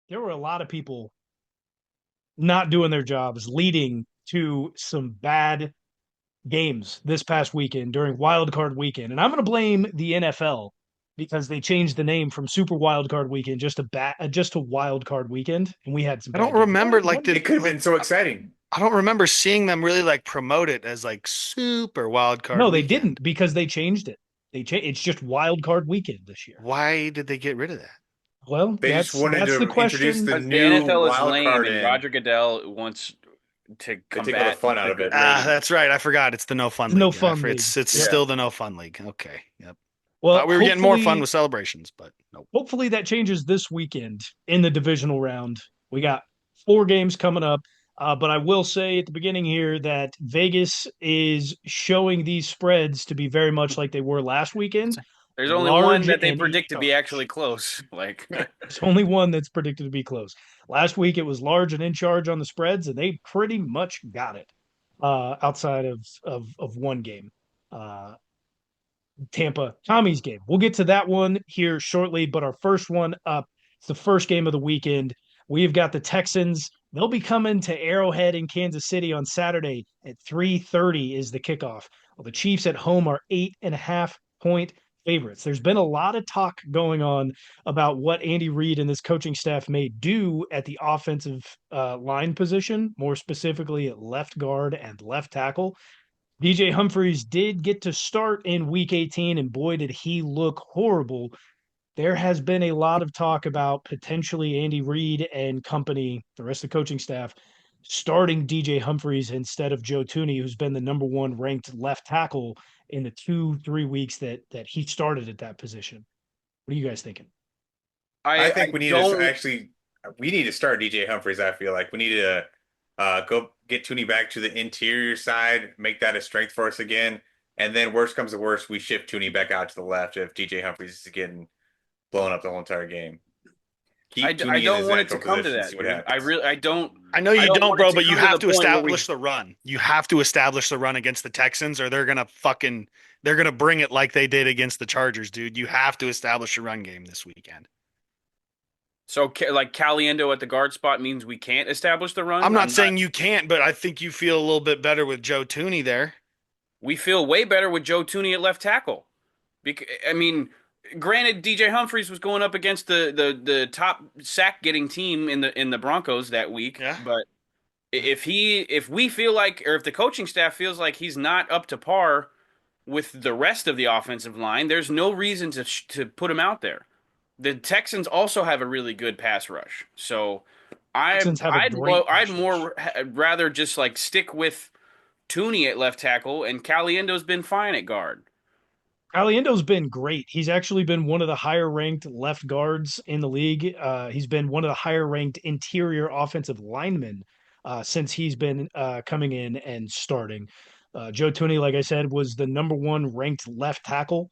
there were a lot of people not doing their jobs, leading to some bad games this past weekend during Wild Card Weekend, and I'm going to blame the NFL because they changed the name from Super Wild Card Weekend just to Wild Card Weekend, and we had some I don't bad games. remember like One the It could have like been so exciting. I don't remember seeing them really like promote it as like super wild card No, they weekend. didn't because they changed it. It's just Wild Card Weekend this year. Why did they get rid of that? Well, They just wanted that's the to introduce question. the Because the new NFL is wild lame card and in Roger Goodell wants to to take all the combat fun out the of it. Ah, ratings. that's right. I forgot. It's the no fun It's no league. fun league. It's Yep. Yeah. still the no fun league. Okay. Yep. Well, Thought we were getting more fun hopefully with celebrations, but nope. hopefully that changes this weekend in the divisional round. We got 4 games coming up. But I will say at the beginning here that Vegas is showing these spreads to be very much like they were last weekend, There's only one large that they and in predict to be charge. actually close. Like, There's only one that's predicted to be close. Last week it was large and in charge on the spreads, and they pretty much got it outside of one game. Uh, Tampa Tommy's game. We'll get to that one here shortly, but our first one up, it's the first game of the weekend. We've got the Texans. They'll be coming to Arrowhead in Kansas City on Saturday at 3:30 is the kickoff. Well, the Chiefs at home are 8.5 point favorites. There's been a lot of talk going on about what Andy Reid and this coaching staff may do at the offensive line position, more specifically at left guard and left tackle. DJ Humphries did get to start in week 18, and boy, did he look horrible. There has been a lot of talk about potentially Andy Reid and company, the rest of the coaching staff, starting DJ Humphries instead of Joe Tooney, who's been the number one ranked left tackle in the 2, 3 weeks that he started at that position. What are you guys thinking? I I think we need to don't. actually we need to start DJ Humphries. I feel like we need to go get Tooney back to the interior side, make that a strength for us again, and then worst comes to worst, we shift Tooney back out to the left if DJ Humphries is getting blown up the whole entire game. Keep I Tooney in don't his want it to natural come to position, that, see what dude. I happens. really, I don't. I know I you don't don't, want it bro, to but you come to have the to point where we. establish the run. You have to establish the run against the Texans, or they're gonna bring it like they did against the Chargers, dude. You have to establish a run game this weekend. So, like Caliendo at the guard spot means we can't establish the I'm run. not I'm not. saying you can't, but I think you feel a little bit better with Joe Tooney there. We feel way better with Joe Tooney at left tackle. Because I mean, granted, DJ Humphries was going up against the top sack getting team in the Broncos that week, Yeah. but if we feel like, or if the coaching staff feels like he's not up to par with the rest of the offensive line, there's no reason to put him out there. The Texans also have a really good pass rush, so Texans have a great I'd pass rush. more rather just like stick with Tooney at left tackle, and Caliendo's been fine at guard. Caliendo's been great. He's actually been one of the higher ranked left guards in the league. He's been one of the higher ranked interior offensive linemen since he's been coming in and starting. Joe Tooney, like I said, was the number one ranked left tackle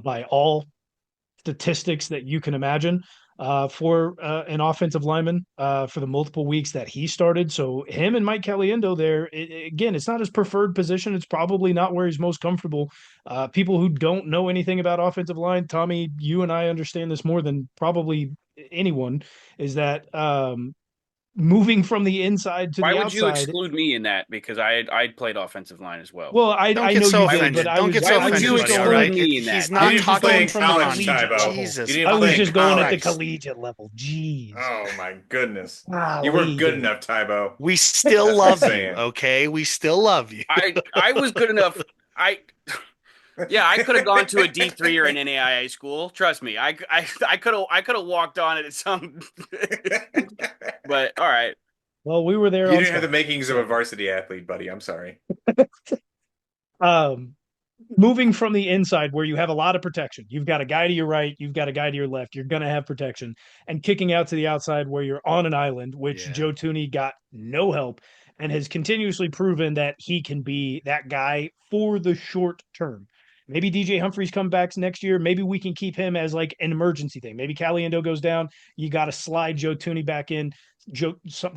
by all statistics that you can imagine for an offensive lineman for the multiple weeks that he started. So him and Mike Caliendo there, again, it's not his preferred position. It's probably not where he's most comfortable. People who don't know anything about offensive line, Tommy, you and I understand this more than probably anyone, is that moving from the inside to Why the would you outside. exclude me in that? Because I'd played offensive line as well. Well, Don't I get know so you did, but offended. Don't get Why so would was you offended, just buddy. All exclude going. right, me in he's that? You I not was didn't just talking. play going in from the college, collegiate Tybo. level. Jesus You didn't I was play in just going at the college. collegiate level. Jeez. Oh my goodness. You weren't Golly, good dude. enough, Tybo. We still That's what I'm love you, saying. okay? We still love you. I was good enough. I Yeah, I could have gone to a D3 or an NAIA school. Trust me, I could have walked on it at some. But all right, Well, we were there You on didn't have the Saturday. makings of a So, varsity athlete, buddy. I'm sorry. um, moving from the inside where you have a lot of protection, you've got a guy to your right, you've got a guy to your left, you're going to have protection, and kicking out to the outside where you're on an island, which Yeah. Joe Tooney got no help and has continuously proven that he can be that guy for the short term. Maybe DJ Humphries comes back next year. Maybe we can keep him as like an emergency thing. Maybe Caliendo goes down. You got to slide Joe Tooney back in.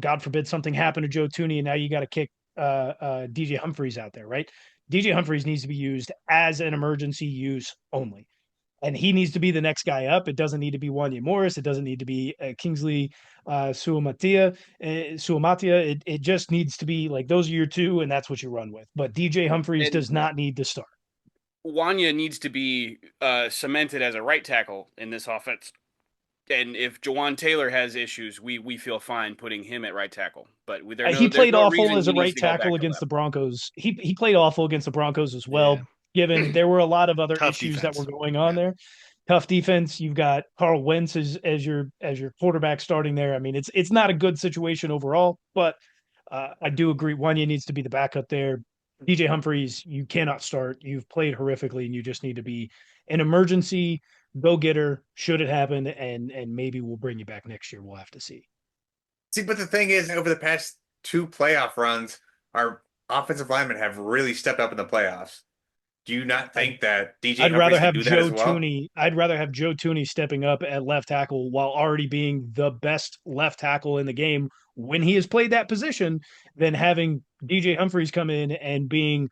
God forbid something happened to Joe Tooney, and now you got to kick DJ Humphries out there, right? DJ Humphries needs to be used as an emergency use only. And he needs to be the next guy up. It doesn't need to be Wanya Morris. It doesn't need to be Kingsley Suamatia. It just needs to be like those are your two, and that's what you run with. But DJ Humphries And does not need to start. Wanya needs to be cemented as a right tackle in this offense. And if Jawan Taylor has issues, we feel fine putting him at right tackle. But He there's played no awful reason as he a needs right to go tackle back to against the left. Broncos. He played awful against the Broncos as Yeah. well. Given there were a lot of other Tough issues that were defense. going on Yeah. there, tough defense. You've got Carl Wentz as your quarterback starting there. I mean, it's not a good situation overall, but I do agree. Wanya needs to be the backup there. DJ Humphries, you cannot start. You've played horrifically, and you just need to be an emergency go getter should it happen, and maybe we'll bring you back next year. We'll have to see. See, but the thing is, over the past two playoff runs, our offensive linemen have really stepped up in the playoffs. Do you not think that DJ I'd rather Humphries could have do that Joe as well? Tooney. I'd rather have Joe Tooney stepping up at left tackle while already being the best left tackle in the game when he has played that position than having DJ Humphries come in and being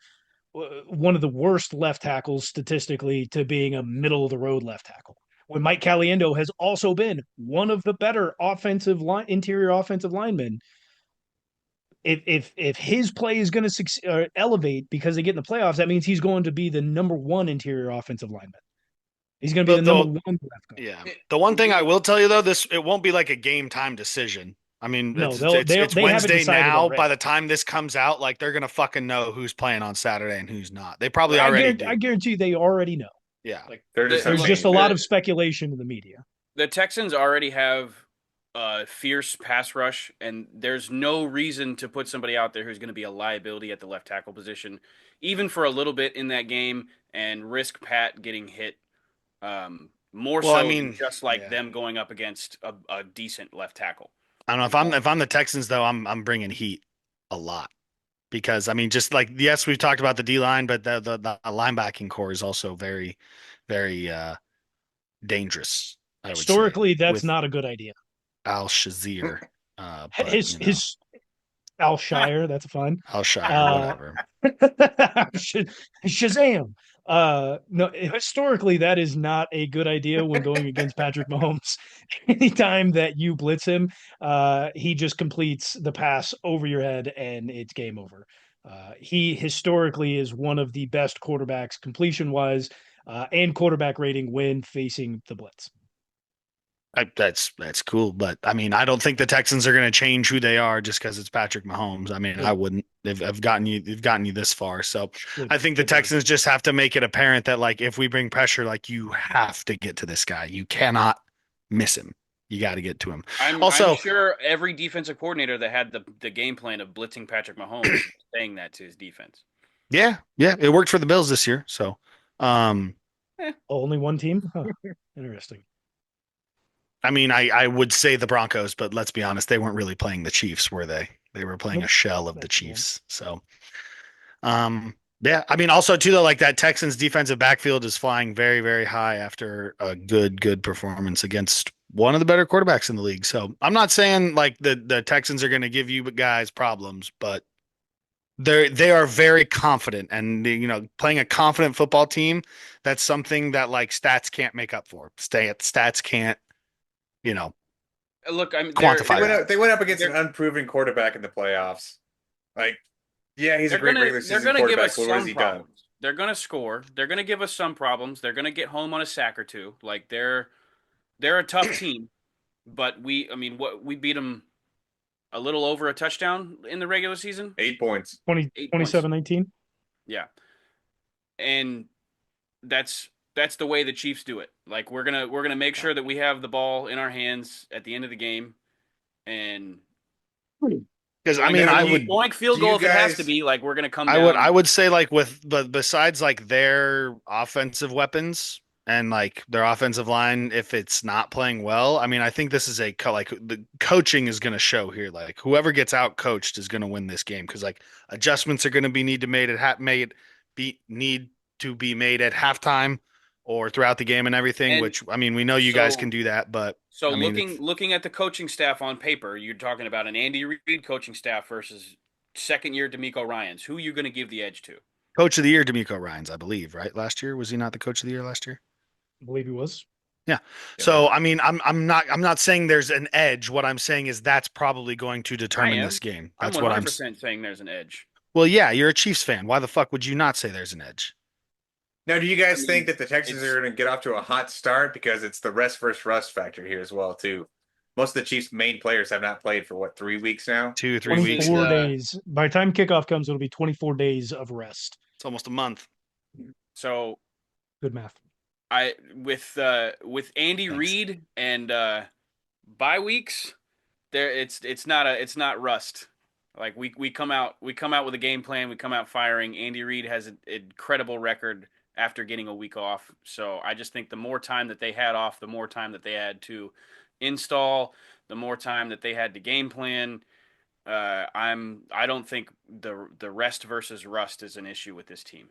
one of the worst left tackles statistically to being a middle of the road left tackle. When Mike Caliendo has also been one of the better interior offensive linemen, if his play is going to elevate because they get in the playoffs, that means he's going to be the number one interior offensive lineman. He's going to be The, the number the one left guard. yeah. The one thing I will tell you though, it won't be like a game time decision. I mean, No, it's they have it Wednesday decided now. By already. the time this comes out, like they're gonna fucking know who's playing on Saturday and who's not. They probably I already guarantee, I do. guarantee they already know. Yeah. Like They're just not there's saying just a anything. lot of speculation in the media. The Texans already have a fierce pass rush, and there's no reason to put somebody out there who's going to be a liability at the left tackle position, even for a little bit in that game, and risk Pat getting hit more Well, I so than mean, just like yeah. them going up against a decent left tackle. I don't know if I'm the Texans though, I'm bringing heat a lot because I mean, just like yes, we've talked about the D line, but the linebacking core is also very, very dangerous. I would say Historically, that's with not a good idea. Al Shazier, but His Al Shire, that's fun. Al Shire, Uh, whatever. Shazam. No, historically, that is not a good idea when going against Patrick Mahomes. Anytime that you blitz him, he just completes the pass over your head and it's game over. He historically is one of the best quarterbacks completion wise and quarterback rating when facing the blitz. That's cool, but I mean, I don't think the Texans are going to change who they are just because it's Patrick Mahomes. I mean, I wouldn't. They've gotten you this far, so I think the Texans just have to make it apparent that like if we bring pressure, like you have to get to this guy. You cannot miss him. You got to get to him. I'm sure every defensive coordinator that had the game plan of blitzing Patrick Mahomes was saying that to his defense. Yeah, it worked for the Bills this year. So, only one team. Huh. Interesting. I mean, I would say the Broncos, but let's be honest, they weren't really playing the Chiefs, were they? They were playing a shell of the Chiefs. So, yeah, I mean, also too though, like that Texans defensive backfield is flying very, very high after a good performance against one of the better quarterbacks in the league. So I'm not saying like the Texans are going to give you guys problems, but they are very confident, and playing a confident football team, that's something that like stats can't make up for. Stats can't, Look, I'm quantify that. They went up against an unproven quarterback in the playoffs. Like, yeah, he's a great regular season quarterback, but what has he done? They're gonna score. They're gonna give us some problems. They're gonna get home on a sack or two. Like they're a tough team, but we beat them a little over a touchdown in the regular season. 8 points. 27-19. Yeah, and that's the way the Chiefs do it. Like we're gonna make sure that we have the ball in our hands at the end of the game, and because I mean, I would going field goal if it has to be. Like we're gonna come. I would say like besides like their offensive weapons and like their offensive line, if it's not playing well, I mean, I think this is like the coaching is going to show here. Like whoever gets out coached is going to win this game because like adjustments are going to be need to be made at halftime or throughout the game and everything. Which I mean, we know you guys can do that, but so I mean, looking at the coaching staff on paper, you're talking about an Andy Reid coaching staff versus second year D'Amico Ryans. Who are you going to give the edge to? Coach of the year, D'Amico Ryans, I believe, right? Last year was he not the coach of the year last year? I believe he was. Yeah. Yeah. So I mean, I'm not saying there's an edge. What I'm saying is that's probably going to I determine this am. game. I'm That's what I'm. 100% saying there's an edge. Well, yeah, you're a Chiefs fan. Why the fuck would you not say there's an edge? Now, do you I guys think mean, that the Texans it's are going to get off to a hot start because it's the rest versus rust factor here as well too? Most of the Chiefs' main players have not played for what, 3 weeks now? 2, 3 weeks. this is 24 Yeah, days. By the time kickoff comes, it'll be 24 days of rest. it's almost a month. so Good math. with Andy Thanks. Reid and bye weeks, it's not rust. Like we come out with a game plan, we come out firing. Andy Reid has an incredible record after getting a week off. So I just think the more time that they had off, the more time that they had to install, the more time that they had to game plan. I don't think the rest versus rust is an issue with this team.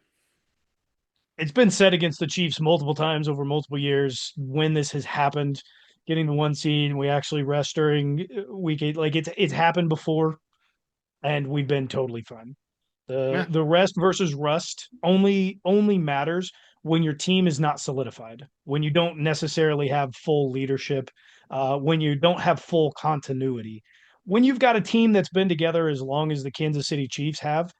It's been said against the Chiefs multiple times over multiple years when this has happened, getting the 1 seed, and we actually rest during week 8. Like it's happened before, and we've been totally fine. The Yeah, the rest versus rust only matters when your team is not solidified, when you don't necessarily have full leadership, when you don't have full continuity. When you've got a team that's been together as long as the Kansas City Chiefs have,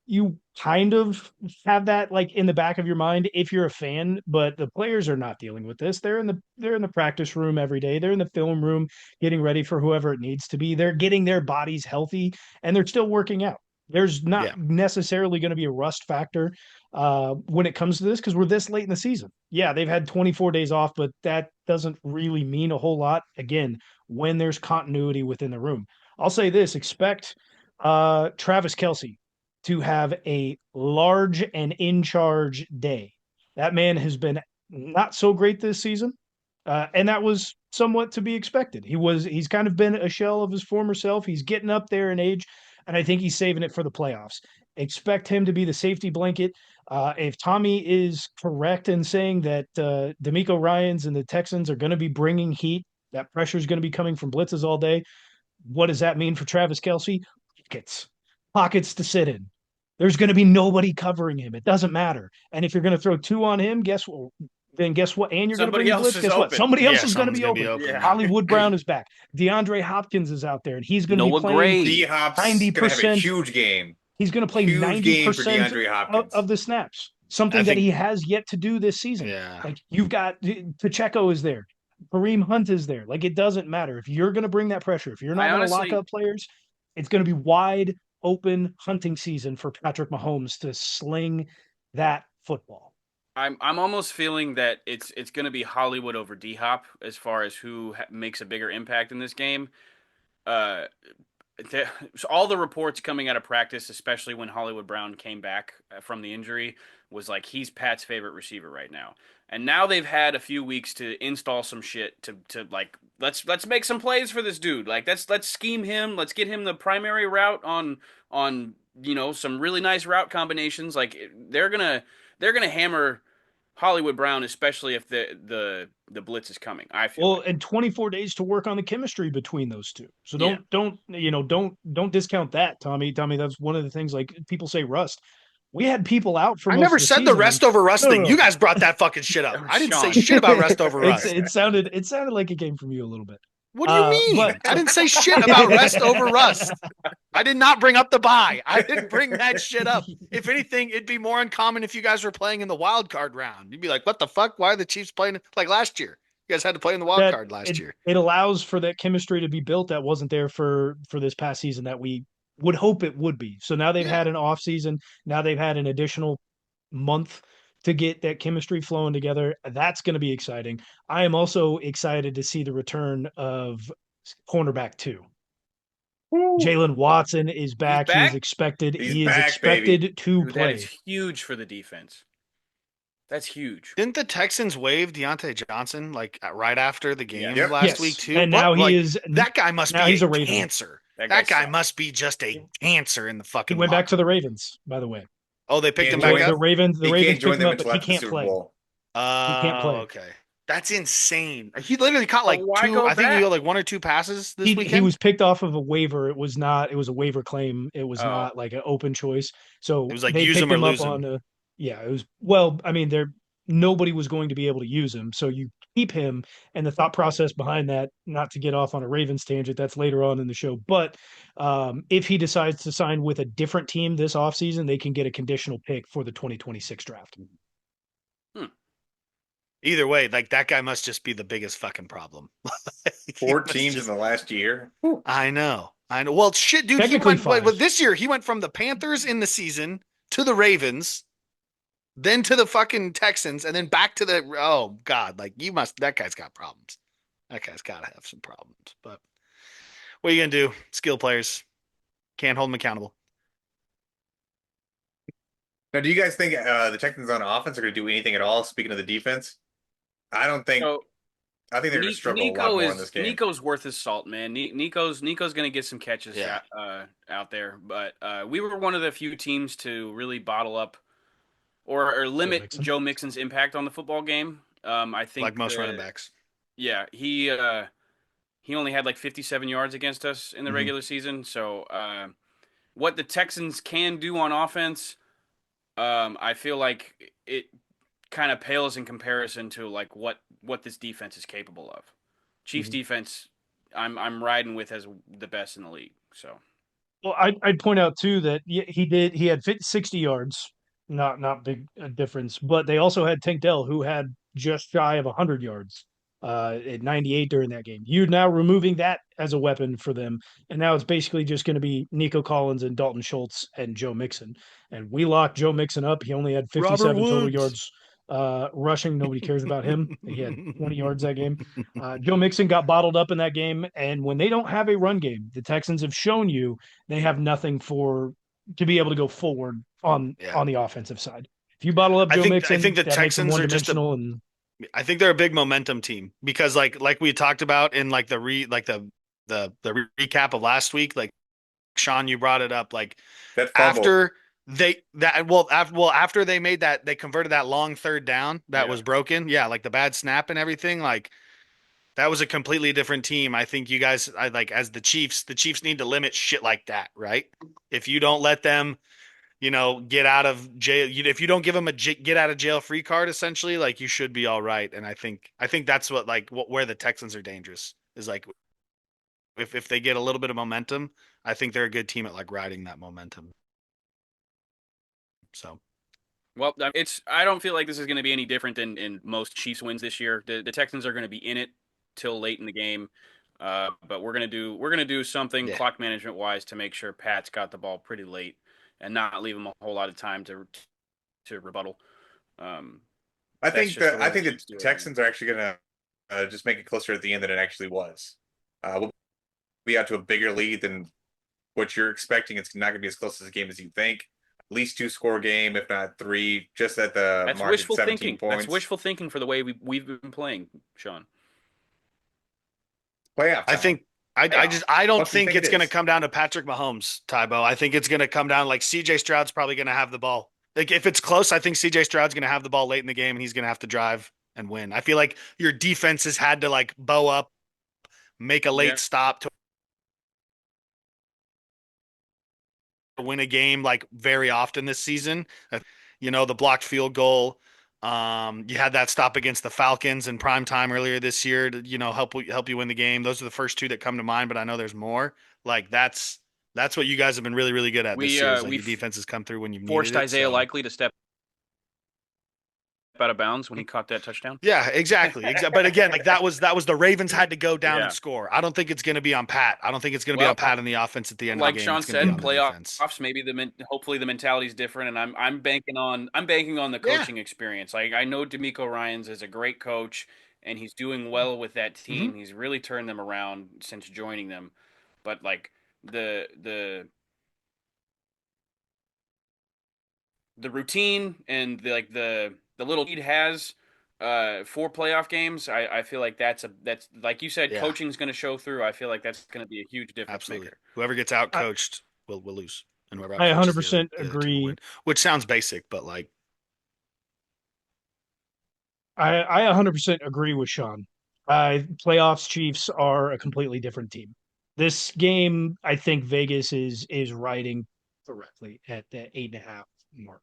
you kind of have that like in the back of your mind if you're a fan, but the players are not dealing with this. They're in the practice room every day. They're in the film room getting ready for whoever it needs to be. They're getting their bodies healthy and they're still working out. There's not yeah, necessarily going to be a rust factor when it comes to this because we're this late in the season. Yeah, they've had 24 days off, but that doesn't really mean a whole lot. Again, when there's continuity within the room, I'll say this: expect Travis Kelsey to have a large and in charge day. That man has been not so great this season, and that was somewhat to be expected. He's kind of been a shell of his former self. He's getting up there in age, and I think he's saving it for the playoffs. Expect him to be the safety blanket. If Tommy is correct in saying that D'Amico Ryans and the Texans are going to be bringing heat, that pressure is going to be coming from blitzes all day. What does that mean for Travis Kelsey? Pockets, pockets to sit in. There's going to be nobody covering him. It doesn't matter. And if you're going to throw two on him, guess what? Then guess what? And you're going to bring Somebody the else blitz. is Guess what? open. Somebody else yeah. is going to Someone's be gonna be open. open. Yeah. Yeah. Hollywood Brown is back. DeAndre Hopkins is out there, and he's going to be Noah playing Gray. D Hop's going to have a 90%. huge game. He's going to play Huge game for 90% DeAndre of, Hopkins. of the snaps, I something that think. he has yet to do this season. Yeah. Like you've got Pacheco is there. Kareem Hunt is there. Like it doesn't matter. If you're going to bring that pressure, if you're I not going to lock honestly up players, it's going to be wide open hunting season for Patrick Mahomes to sling that football. I'm almost feeling that it's going to be Hollywood over D Hop as far as who makes a bigger impact in this game. Uh, so all the reports coming out of practice, especially when Hollywood Brown came back from the injury, was like he's Pat's favorite receiver right now. And now they've had a few weeks to install some shit to like let's make some plays for this dude. Like let's scheme him. Let's get him the primary route on some really nice route combinations. Like they're gonna hammer Hollywood Brown, especially if the blitz is coming. I feel Well, like. and 24 days to work on the chemistry between those two. So Yeah. don't discount that, Tommy. Tommy, that's one of the things like people say rust. We had people out for I most never of the said the season. And rest over rust no, no, thing. You no. guys brought that fucking shit up. I didn't say Sean. shit about rest over It's rust. it sounded like it came from you a little bit. What do you mean? But I didn't say shit about rest over rust. I did not bring up the bye. I didn't bring that shit up. If anything, it'd be more uncommon if you guys were playing in the wild card round. You'd be like, what the fuck? Why are the Chiefs playing like last year? You guys had to play in the wild that card last it year. it allows for that chemistry to be built that wasn't there for this past season that we would hope it would be. So now they've Yeah. had an off season. Now they've had an additional month to get that chemistry flowing together. That's going to be exciting. I am also excited to see the return of cornerback two. Jalen Watson is He's back. He is back? expected. He's He is back, baby. expected to Dude, that is play. huge for the defense. That's huge. Didn't the Texans waive Deontay Johnson like right after the game Yes. Yep. last week Yes, too? and What now he like is. that guy must Now be he's a a Raven. cancer. That That guy guy sucks. must be just a cancer in the He fucking went back to locker the room. Ravens, by the way. Oh, they picked him Can't back join- The up? Ravens, the He Ravens can't join picked him them up, until but he after the can't Super play. Bowl. He can't play. Okay. That's insane. He literally caught But like why two, go I think he back? got like one or two passes this He weekend. was picked off of a waiver. It was not. It was a waiver claim. It was Oh. not like an open choice. So It was like they use picked him or him up lose him. on a. Yeah, it was. Well, I mean, there nobody was going to be able to use him, so you keep him, and the thought process behind that, not to get off on a Ravens tangent, that's later on in the show, but if he decides to sign with a different team this offseason, they can get a conditional pick for the 2026 draft. Hmm. Either way, like that guy must just be the biggest fucking problem. Four teams in the last year. Whew. I know. I know. Well, shit, dude, he Technically went five. but this year he went from the Panthers in the season to the Ravens, then to the fucking Texans, and then back to the oh God, like you must that guy's got problems. That guy's gotta have some problems. But what are you gonna do? Skill players. Can't hold them accountable. Now, do you guys think the Texans on offense are going to do anything at all? Speaking of the defense, I don't think. So I think they're going to struggle a lot more in this game. Nico's worth his salt, man. Nico's going to get some catches Yeah. out there, but we were one of the few teams to really bottle up or limit Joe Mixon's impact on the football game. I think like most running backs. Yeah, he only had like 57 yards against us in the regular season. So what the Texans can do on offense, I feel like it kind of pales in comparison to like what this defense is capable of. Chiefs defense, I'm riding with as the best in the league. So, well, I'd point out too that he had 60 yards, not big a difference, but they also had Tank Dell who had just shy of 100 yards at 98 during that game. You're now removing that as a weapon for them, and now it's basically just going to be Nico Collins and Dalton Schultz and Joe Mixon. And we locked Joe Mixon up. He only had 57 total yards rushing. Nobody cares about him. He had 20 yards that game. Joe Mixon got bottled up in that game, and when they don't have a run game, the Texans have shown you they have nothing to be able to go forward on the offensive side. If you bottle up Joe Mixon, I think the that makes them Texans are just one-dimensional and I think they're a big momentum team because like we talked about in like the recap of last week, like Sean, you brought it up, like That fumble. after they made that, they converted that long third down that was broken. Yeah, like the bad snap and everything, like that was a completely different team. I think you guys, as the Chiefs need to limit shit like that, right? If you don't let them, get out of jail, if you don't give them a get out of jail free card, essentially, like you should be all right. And I think that's where the Texans are dangerous is like if they get a little bit of momentum, I think they're a good team at like riding that momentum. So. well, I don't feel like this is going to be any different than in most Chiefs wins this year. The Texans are going to be in it till late in the game. But we're gonna do something clock management wise to make sure Pat's got the ball pretty late and not leave him a whole lot of time to rebuttal. I think the Texans are actually going to just make it closer at the end than it actually was. We'll be out to a bigger lead than what you're expecting. It's not going to be as close as a game as you think. At least 2-score game, if not 3, just at the That's mark wishful of 17 thinking. points. That's wishful thinking for the way we've been playing, Sean. Playoff time. I don't think it's going to come down to Patrick Mahomes, Tybo. I think it's going to come down like CJ Stroud's probably going to have the ball. Like if it's close, I think CJ Stroud's going to have the ball late in the game and he's going to have to drive and win. I feel like your defense has had to like bow up, make a late stop to win a game like very often this season. The blocked field goal. You had that stop against the Falcons in prime time earlier this year to, help you win the game. Those are the first two that come to mind, but I know there's more. Like that's what you guys have been really, really good at this year. Like your defense has come through when you've needed forced it. Isaiah Likely to step out of bounds when he caught that touchdown. Yeah, exactly. But again, like that was the Ravens had to go down and score. I don't think it's going to be on Pat. I don't think it's going to be on Pat in the offense at the end of the game. Like Sean said, playoffs. Maybe hopefully the mentality is different, and I'm banking on the coaching experience. Like I know D'Amico Ryans is a great coach, and he's doing well with that team. He's really turned them around since joining them. But like the routine and the little lead has for playoff games, I feel like that's like you said, coaching's going to show through. I feel like that's going to be a huge difference maker. Whoever gets out coached will lose, and whoever I 100% agree. Which sounds basic, but like I 100% agree with Sean. Playoffs Chiefs are a completely different team. This game, I think Vegas is riding correctly at the 8.5 mark.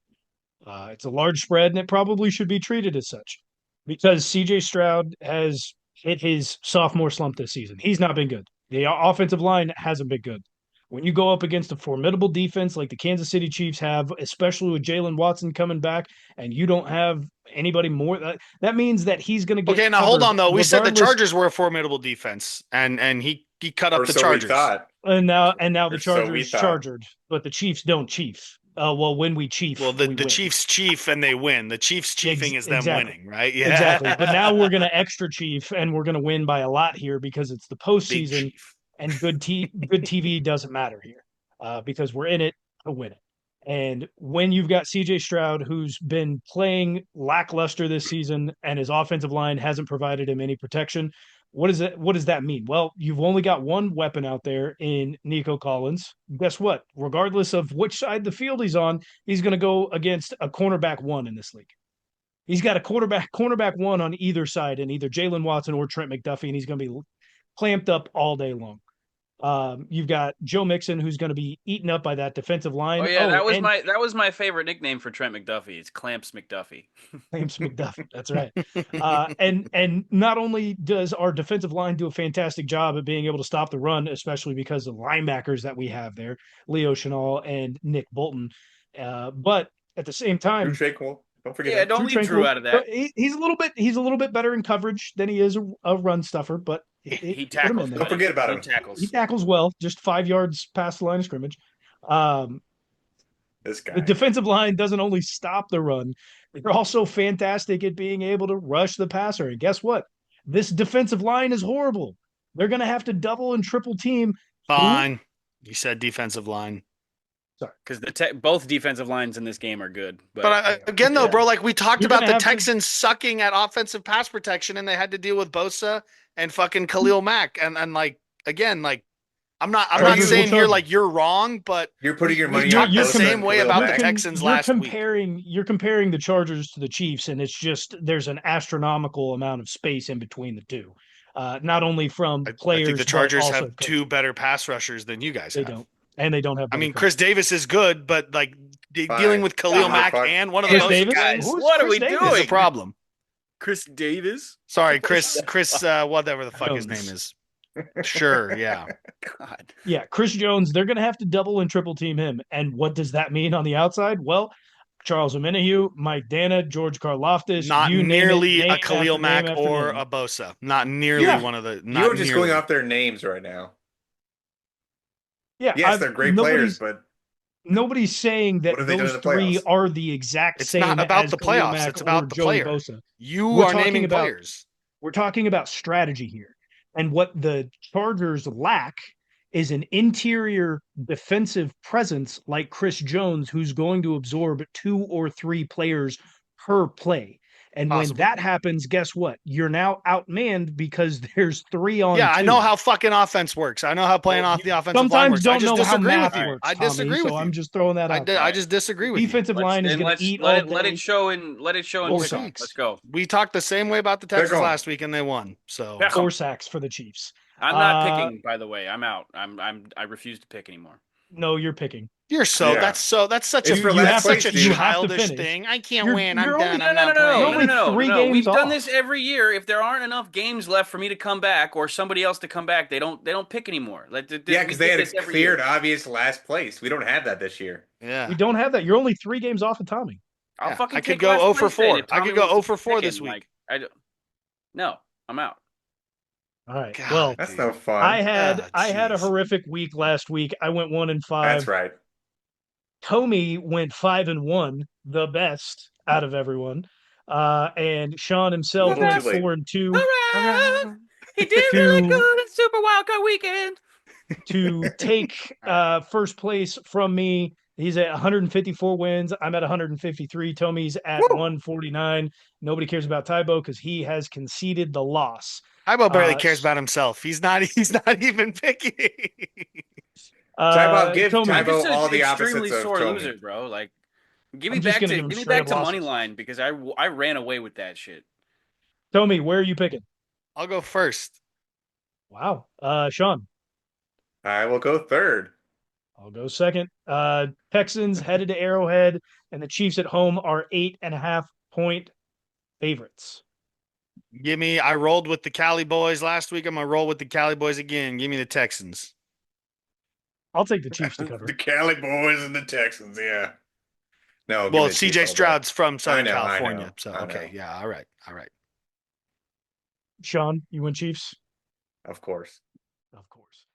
It's a large spread, and it probably should be treated as such. because CJ Stroud has hit his sophomore slump this season. He's not been good. The offensive line hasn't been good. When you go up against a formidable defense like the Kansas City Chiefs have, especially with Jalen Watson coming back, and you don't have anybody more, that means that he's going to get Okay, now hold covered on though. We said the regardless. Chargers were a formidable defense, and he cut up Or the so we Chargers. thought. And now the Or so we Chargers thought. chargered, but the Chiefs don't chief. Well, when we chief, Well, we the win. Chiefs chief and they win. The Chiefs chiefing is them Exactly. winning, right? Yeah, Exactly. But now we're going to extra chief and we're going to win by a lot here because it's the big postseason chief. and good TV doesn't matter here because we're in it to win it. And when you've got CJ Stroud, who's been playing lackluster this season and his offensive line hasn't provided him any protection, what does that mean? Well, you've only got one weapon out there in Nico Collins. Guess what? Regardless of which side of the field he's on, he's going to go against a cornerback one in this league. He's got a cornerback one on either side, and either Jalen Watson or Trent McDuffie, and he's going to be clamped up all day long. You've got Joe Mixon, who's going to be eaten up by that defensive line. Oh yeah, and that was my favorite nickname for Trent McDuffie. It's Clamps McDuffie. James McDuffie. That's right. And not only does our defensive line do a fantastic job at being able to stop the run, especially because of the linebackers that we have there, Leo Chenal and Nick Bolton, but at the same Drew time, Tranquil. Don't forget Yeah, him. don't leave Drew out of that. He's a little bit better in coverage than he is a run stuffer, but He put him in tackles. there. Don't forget about He him. tackles. He tackles well, just 5 yards past the line of scrimmage. This guy. The defensive line doesn't only stop the run, they're also fantastic at being able to rush the passer. And guess what? This defensive line is horrible. They're going to have to double and triple team. Fine. You said defensive line. Sorry. Because both defensive lines in this game are good. But again, though, bro, like we talked You're about gonna the have to- Texans sucking at offensive pass protection, and they had to deal with Bosa and fucking Khalil Mack, and like again, like I'm not Chargers saying will here charge like you're wrong, but You're putting your money we on talked the Bosa same and way Khalil about Mack. the Texans you're last week. You're comparing the Chargers to the Chiefs, and it's just there's an astronomical amount of space in between the two. Not only from I players, think the but Chargers also have two better pass rushers than you guys They have. don't, and they don't have. I mean, better Chris Davis is good, but like Fine. dealing with Khalil Fine. Mack Fine. and one of Chris those Davis? guys Who's What are Chris we Davis? is doing? a problem. Chris Davis? Sorry, Chris, whatever the fuck his Jones. name is. Sure, yeah. God. Yeah, Chris Jones, they're going to have to double and triple team him. And what does that mean on the outside? Well, Charles Omenihu, Mike Dana, George Karlaftis, Not you name nearly it, a name Khalil after Mack name after or name. a Bosa. Not nearly Yeah. one of the. Not You're just nearly. going off their names right now. Yeah, Yes, they're great players, but nobody's saying that What have they done those in the three playoffs? are the exact It's same not about as the Khalil playoffs. Mack It's about or the Joey player. Bosa. You We're are talking naming about- players. We're talking about strategy here. And what the Chargers lack is an interior defensive presence like Chris Jones, who's going to absorb 2 or 3 players per play. And when Possible. that happens, guess what? You're now outmanned because there's 3 on 2. Yeah, I know how fucking offense works. I know how playing off the offensive line Sometimes works. I don't just know how disagree math with you. works. I Tommy, disagree with so you. I'm just throwing that out. I just disagree with you. Defensive line is going to eat all let day. it show in Four pickup. sacks. Let's go. We talked the same way about the They're Texans going. last week, and they won. So Pick 'em. 4 sacks for the Chiefs. I'm not Uh, picking, by the way. I'm out. I refuse to pick anymore. No, you're picking. you're so Yeah. that's such It's a for you last have to- such place, a dude. you have to childish finish. thing. I can't You're- win. I'm you're done. only- I'm not playing. You're only 3 games We've done off. this every year. If there aren't enough games left for me to come back or somebody else to come back, they don't pick anymore. Yeah, because they had a cleared, obvious last place. We don't have that this year. Yeah. We don't have that. You're only 3 games off of Tommy. I'll Yeah, fucking I could take go last 0 for place then 4. if I could Tommy go was 0 for 4 picking, this week. No, I'm out. All right. God. Well, That's no fun. I had a jeez. horrific week last week. I went 1-5. That's right. Tommy went 5-1, the best out of everyone. And Sean himself Little went too late. 4-2. He did really good in Super Wildcard Weekend. To take first place from me. He's at 154 wins. I'm at 153. Tommy's at 149. Nobody cares about Tybo because he has conceded the loss. Tybo barely cares about himself. He's not even picking. Tybo, give Tommy, I'm just Tybo all an the extremely opposites of sore Tommy. loser, bro. Like, give I'm me just back gonna to give him give me straight back up to losses. money line because I ran away with that shit. Tommy, where are you picking? I'll go first. Wow. Sean, I will go third. I'll go second. Texans headed to Arrowhead, and the Chiefs at home are 8.5 point favorites. I rolled with the Cali boys last week. I'm gonna roll with the Cali boys again. Give me the Texans. I'll take the Chiefs to cover. The Cali boys and the Texans. Yeah. No, give Well, me the Chiefs CJ all day. Stroud's from Southern I California, know, so I okay, know. yeah, all right, all right. Sean, you win Chiefs? Of course. Of course.